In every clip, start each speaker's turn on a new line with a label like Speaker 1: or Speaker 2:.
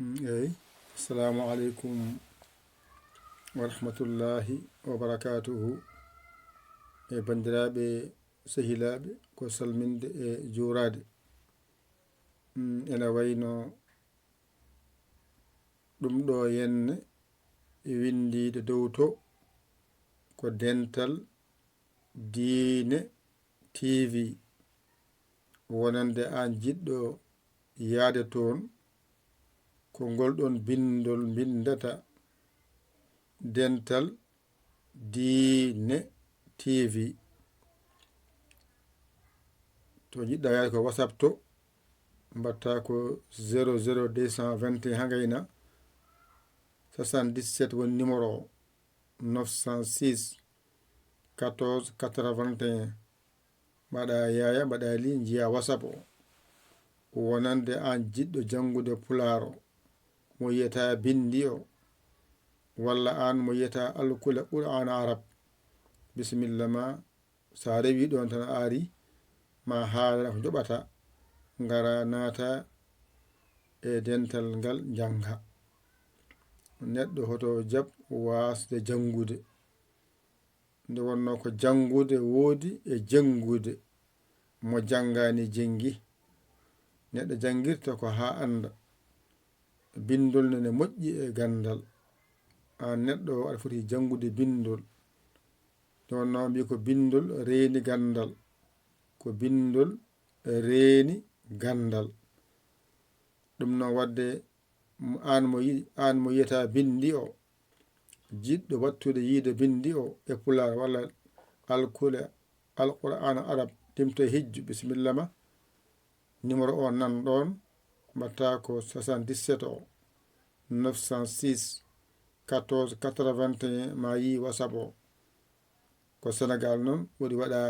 Speaker 1: eyi assalamu aleykum wa rahmatullahi wa barakatuhu e bandiraɓe sehilaɓe ko salminde e juurade ene wayno ɗum ɗo henne windide dow to ko dental diine TV wonande an jiɗɗo yaade toon ko ngolɗon bindol bindata dental diine TV to jiɗɗa yaade ko WhatsApp to mbatta ko 00221 ha gayna 77 woni numéro 906 14 81 mbaɗa yaya mbaɗa li jiya WhatsApp o wonande an jiɗɗo jangude pularo mo yiyata bindi o walla an mo yiyata alkula Qur'an arab bisimilla ma sa rewi ɗon tan ari ma haala ko joɓata ngara naata e dental ngal janga neɗɗo hoto jab wasde jangude nde wonno ko jangude woodi e jangude mo jangani jengi neɗɗo jangirta ko ha anda bindol nene moƴƴi e gandal an neɗɗo aɗa foti jangude bindol nde wonno mbi ko bindol reeni gandal ko bindol reeni gandal ɗum noon wadde an mo yiyata bindi o jiɗɗo wattude yiide bindi o e pular walla alkule alqur'an arab timto hijju bisimilla ma numéro o nan ɗon mbatta ko 77 o 906 14 81 ma yi WhatsApp o ko Sénégal noon woɗi waɗa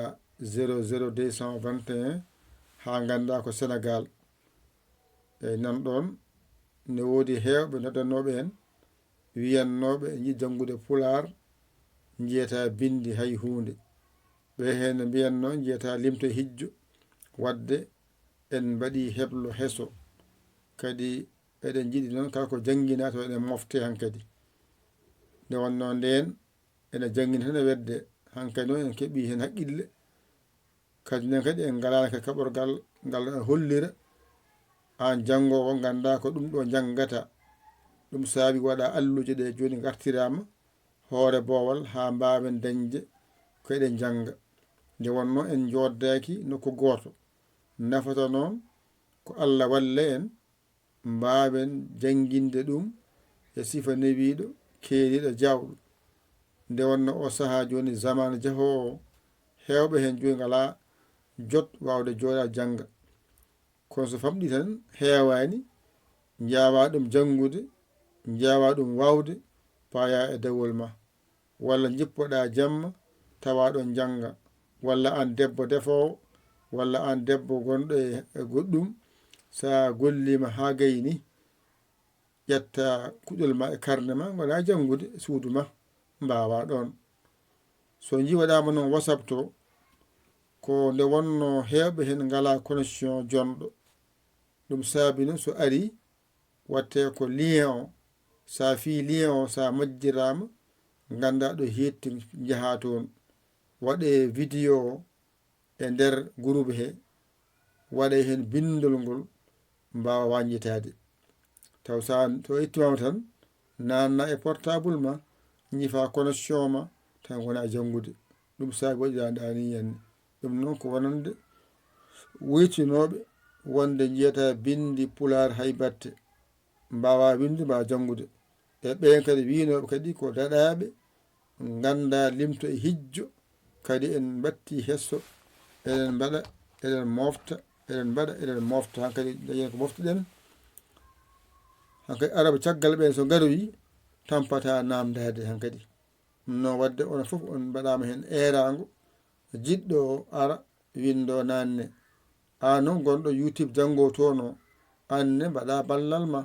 Speaker 1: 00221 ha ganda ko Sénégal eyi nan ɗon ne woodi hewɓe noddanoɓe en wiyannoɓe e jiɗi jangude pular jiyata bindi hay hunde ɓe hen mbiyanno jiyata limto hijju wadde en mbaɗi heblo heso kadi eɗen jiɗi noon kala ko jangguina to enen mofte hankadi nde wonno nden ene jangguina tan e wedde hankadi noon en keeɓi hen haqqille kadi nden kadi en galani kadi kaɓorgal ngal hollira an jangowo ganda ko ɗum ɗo jangata ɗum saabi waɗa alluje ɗe joni gartirama hoore boowal ha mbawen dañde ko eɗen janga nde wonno en joddaki nokku goto nafata noon ko Allah walla en mbawen janginde ɗum e sifa newiɗo keeriɗo jawɗo nde wonno o saaha joni zamanu jahowo hewɓe hen joni ngala jot wawde jooɗa janga kono so famɗi tan hewani jawa ɗum jangude jawa ɗum wawde paya e dawol ma walla jippoɗa jamma tawa ɗon janga walla an debbo defowo walla an debbo gonɗo e goɗɗum sa gollima ha gayni ƴetta kuɗol ma e karne ma gona jangude suudu ma mbawa ɗon so jiwaɗama noon WhatsApp to ko nde wonno hewɓe hen ngala connexion jonɗo ɗum saabi noon so ari watte ko lien o sa fi lien o sa majjirama ganda ɗo hetti jaaha toon waɗe vidéo e nder groupe he waɗe hen bindol ngol mbawa wañƴitade taw sa to ittimama tan nanna e portable ma ñifa connexion ma tan wona jangude ɗum saabi waɗirani henna ɗum noon ko wonande wuytinoɓe wonde jiyata bindi pular hay batte mbawa winde mbawa jangude e ɓen kadi winoɓe kadi ko daɗaɓe ganda limto e hijjo kadi en batti hesso eɗen mbaɗa eɗen mofta eɗen mbaɗa eɗen mofta hankkadi dañen ko moftuɗen hankkadi araba caggal ɓen so garoyi tampata namdade hankkadi no wadde on foof on mbaɗama hen erago jiɗɗo ara windo nanne an noon gonɗo YouTube jango toon o anne mbaɗa ballal ma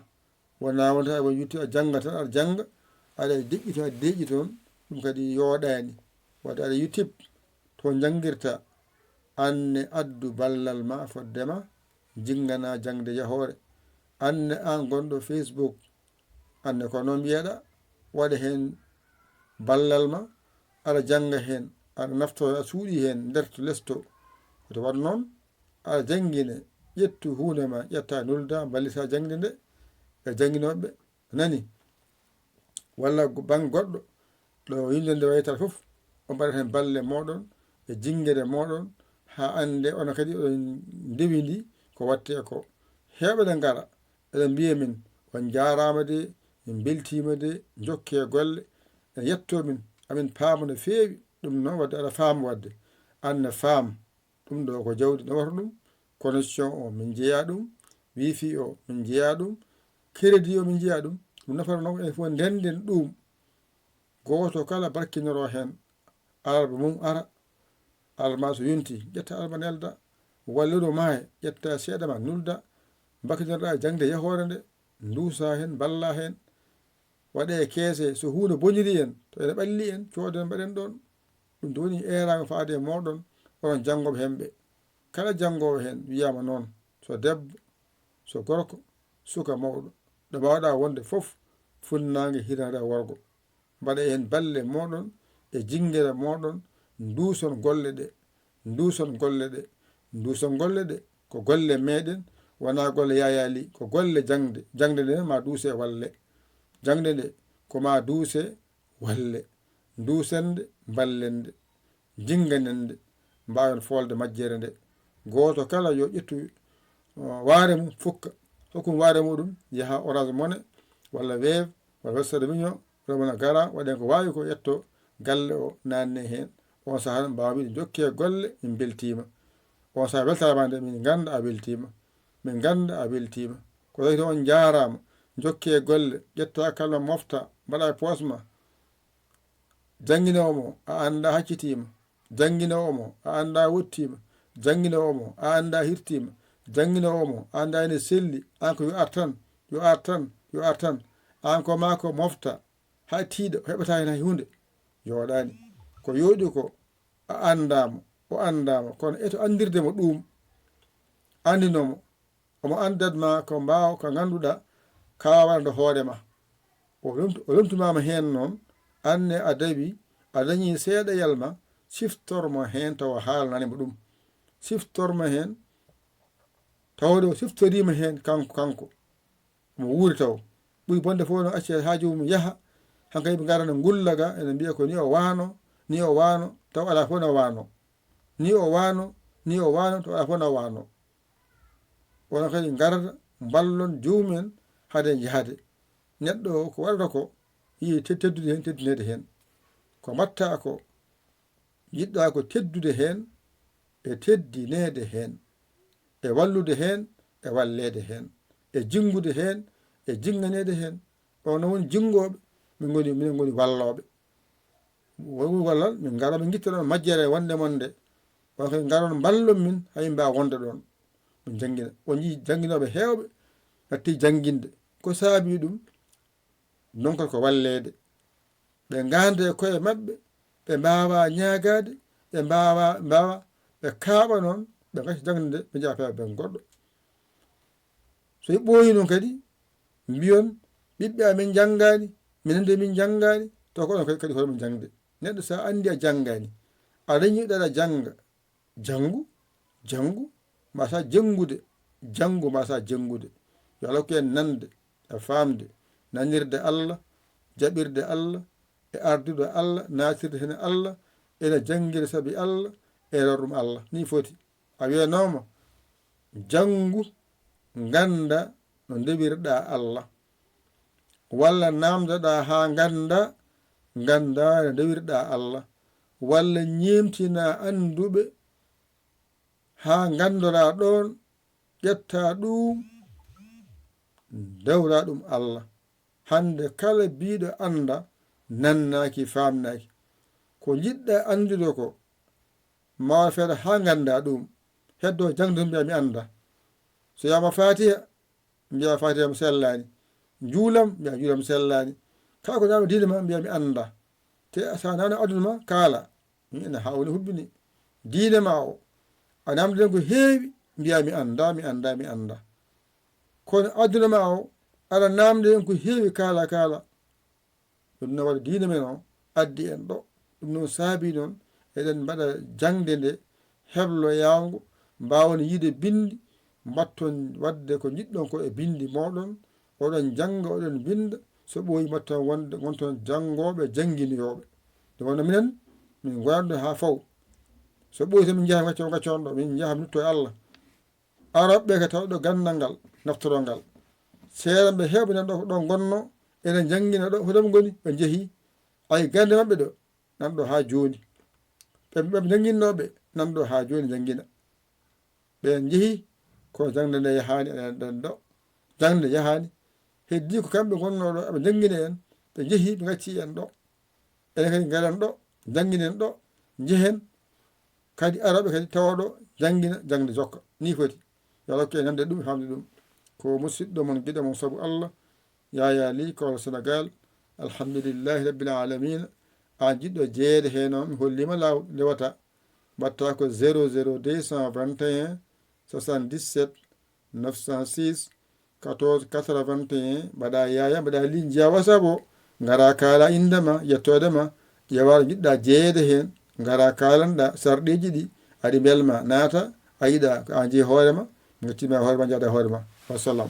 Speaker 1: wona wonta e YouTube a janga tan aɗa janga aɗa deƴƴi toon aɗa deƴƴi toon ɗum kadi yooɗani wadde aɗa YouTube to jangirta anne addu ballal ma foddema jingana jangde yahore anne an gonɗo Facebook anne ko noon mbiyeɗa waɗa hen ballal ma aɗa janga hen aɗa nafto a suuɗi hen nder to lesto to wat noon aɗa jangine ƴettu hunde ma ƴetta nulda ballita jangde nde e janginoɓe nani walla bang goɗɗo ɗo yimɓe nde waytata fof o mbaɗat hen balle moɗon e jingguere moɗon ha ande ono kadi oɗon ndewi ndi ko watte ko heɓe ɗe ngara eɗen mbiya min on jarama de min beltima de jokke golle en yetto min amin paama no feewi ɗum noon wadde aɗa faama wadde anne faam ɗum ɗo ko jawdi nawata ɗum connexion o min jeeya ɗum wifi o min jeeya ɗum crédit o min jeeya ɗum ɗum nafata noon en fof ndenden ɗum goto kala barkinoro hen alarba mum ara alarba so yonti ƴetta alarba nelda walluɗo maahe ƴetta seeɗa ma nulda bakkitorɗa jangde yahore nde duusa hen balla hen waɗe keese so hunde boniri en to ene ɓalli en cooden mbaɗen ɗon ɗum to woni erago faade moɗon onon jangoɓe hemɓe kala jangowo hen wiyama noon so debbo so gorko suka mawɗo ɗo mbawɗa wonde fof funnague hirnade worgo mbaɗa hen balle moɗon e jingguere moɗon duuson golle ɗe duuson golle ɗe duuson golle ɗe ko golle meɗen wona golle yayali ko golle jangde jangde nde ma duuse walle jangde nde ko ma duuse walle duusende ballende jinganende mbawen folde majjere nde goto kala yo ƴettu waare mum fukka hokkum waare muɗum yaha Orange Money walla Wave walla Western Union remona gara waɗen ko wawi ko ƴetto galle o nanne hen on saaha mbawa wiide jokke golle min beltima on saaha weltama nde min ganda a weltima min ganda a weltima ko tawi on jarama jokke golle ƴetta kalma mofta mbaɗa posma jangguinowo mo a anda haccitima jangguinowo mo a anda wottima jangguinowo mo a anda hirtima jangguinowo mo a anda ene selli an ko yo ar tan yo ar tan yo ar tan an ko ma ko mofta ha tiiɗa heɓata hen hay hunde yoɗani ko yooɗi ko a andamo o andama kono eto andirde mo ɗum andinomo omo andatma ko mbaw ko ganduɗa kawalde hoorema o lomtumama hen noon anne a dawi a dañi seeɗayal ma siftormo hen tawa haalananimo ɗum siftormo hen tawde o siftorima hen kanko mo wuuri taw ɓuri bonde fof no acce haaju mum yaha hankkadi ɓe gara no gullaga ene mbiya ko ni o wano ni o wano taw ala fof no wano ni o wano ni o wano taw ala fof no wano wono kadi garata ballon joomumen hade jahade neɗɗo ko waɗata ko yi teddude hen teddunede hen ko mbatta ko jiɗɗa ko teddude hen e teddinede hen e wallude hen e wallede hen e jingude hen e jinganede hen ono woni jingoɓe minen goni walloɓe woni wallal min gara min guittaɗon majjere wonde monde on kadi garon ballon min hay mbawa wonde ɗon min jangguina on jii jangguinoɓe hewɓe natti jangguinde ko saabi ɗum nonkal ko wallede ɓe ganda e koye mabɓe ɓe mbawa ñagade ɓe mbawa ɓe kaaɓa noon ɓe gacca jangde nde ɓe jaa fewa ben goɗɗo so ɓooyi noon kadi mbiyon ɓiɓɓe amin janggani minen de min janggani taw ko ɗon kadi hoɗomin jangde neɗɗo sa andi a janggani aɗa yiɗaɗa jangga jangu masa jengude jangu masa jengude yo Allah hokku en nande e famde nanirde Allah jaɓirde Allah e ardude Allah natirde hen Allah ene jangguide saabi Allah e rorɗum Allah ni foti a wiyanoma jangu ganda no ndewirɗa Allah walla namdoɗa ha ganda no ndewirɗa Allah walla ñemtina anduɓe ha gandora ɗon ƴetta ɗum dewra ɗum Allah hande kala biɗo anda nannaki famnaki ko jiɗɗa andude ko ma feeɗa ha ganda ɗum heddo jangde mbiya mi anda so yama fatiha mbiya fatiha mo sellani juulam mbiya juulam sellani kala ko nano diine ma mbiya mi anda te sa nano aduna ma kaala ene hawni hubbini diine ma o a namdoɗen ko heewi mbiya mi anda kono aduna ma o aɗa namde en ko heewi kaala ɗum no waɗa diina men o addi en ɗo. ɗum noon saabi noon eɗen mbaɗa jangde nde heblo yawngo mbawon yiide bindi mbatton wadde ko jiɗɗon ko e bindi moɗon oɗon janga oɗon binda so ɓooyi mbatton wonde gonton jangoɓe janguinoyoɓe nde wonno minen min goyanɗo ha faw so ɓooyi to min jaha gacconɗo min jaha mi nutto e Allah araɓɓe ka tawɗo gandal ngal naftorongal seeɗaɓe heɓe nan ɗo ko ɗon gonno ene jangguina ɗo hoɗom goni ɓe jeehi ay gande mabɓe ɗo nanɗo ha joni ɓe janguinnoɓe nanɗo ha joni janguina ɓen jeehi ko jangde nde yahani eɗen ɗo jangde yahani heddi ko kamɓe gonnoɗo eɓe janguina en ɓe jeehi ɓe gacci en ɗo enen kadi garen ɗo janguinen ɗo jehen kadi araɓe kadi tawaɗo janguina jangde jokka ni foti yo Allah hokke nande ɗum hamde ɗum ko musidɗo mon guiɗo mon saabu Allah Yaya Ly kawal Sénégal alhamdulillahi rabbil alamina an jiɗɗo jeeyede he noon mi hollima lawol lewata mbatta ko 00221 77 906 14 81 mbaɗa Yaya mbaɗa Ly jiya WhatsApp o gara kala indema yettodema ƴewa jiɗɗa jeeyede hen gara kalanɗa sarɗiji ɗi aɗi belma naata a yiɗa ko an jeeyi hoorema gactima hoorema jaada hoorema wassalam.